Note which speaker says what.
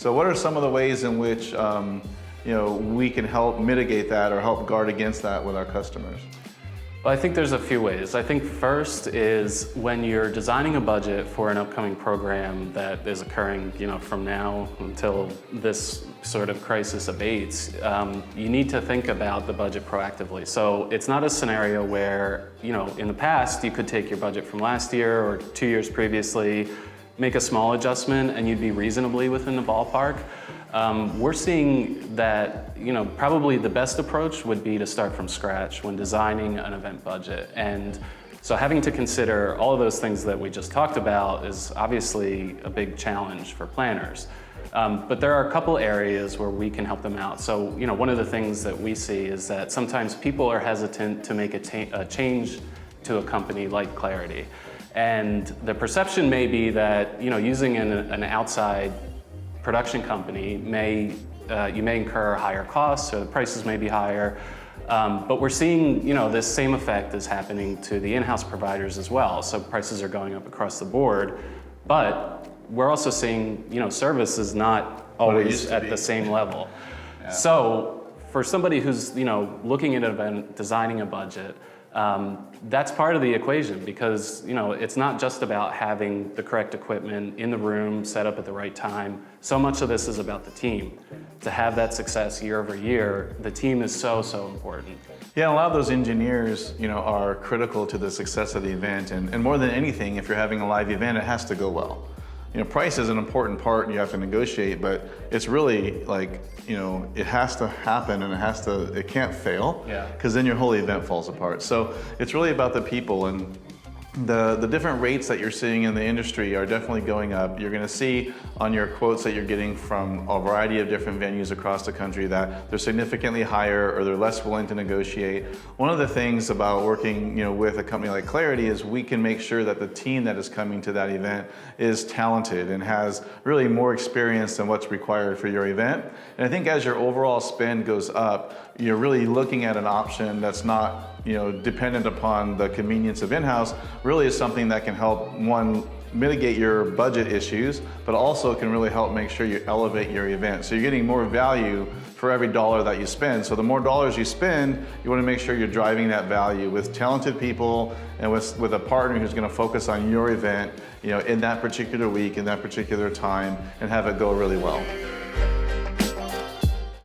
Speaker 1: So what are some of the ways in which we can help mitigate that or help guard against that with our customers?
Speaker 2: Well, I think there's a few ways. I think first is when you're designing a budget for an upcoming program that is occurring, from now until this sort of crisis abates, you need to think about the budget proactively. So it's not a scenario where, in the past you could take your budget from last year or 2 years previously, make a small adjustment and you'd be reasonably within the ballpark. We're seeing that, probably the best approach would be to start from scratch when designing an event budget. And so having to consider all of those things that we just talked about is obviously a big challenge for planners. But there are a couple areas where we can help them out. So, one of the things that we see is that sometimes people are hesitant to make a change to a company like Clarity. And the perception may be that, using an outside production company you may incur higher costs or the prices may be higher, but we're seeing this same effect is happening to the in-house providers as well. So prices are going up across the board, but we're also seeing service is not always at the same level.
Speaker 1: Yeah.
Speaker 2: So for somebody who's looking at an event, designing a budget, that's part of the equation because it's not just about having the correct equipment in the room set up at the right time. So much of this is about the team. To have that success year over year, the team is so important.
Speaker 1: Yeah, a lot of those engineers are critical to the success of the event, and more than anything, if you're having a live event, it has to go well. Price is an important part and you have to negotiate, but it's really it has to happen and it can't fail, because then your whole event falls apart. So it's really about the people, and the different rates that you're seeing in the industry are definitely going up. You're going to see on your quotes that you're getting from a variety of different venues across the country that they're significantly higher or they're less willing to negotiate. One of the things about working with a company like Clarity is we can make sure that the team that is coming to that event is talented and has really more experience than what's required for your event. And I think as your overall spend goes up, you're really looking at an option that's not dependent upon the convenience of in-house. Really is something that can help, one, mitigate your budget issues, but also can really help make sure you elevate your event. So you're getting more value for every dollar that you spend. So the more dollars you spend, you want to make sure you're driving that value with talented people and with a partner who's going to focus on your event, in that particular week, in that particular time, and have it go really well.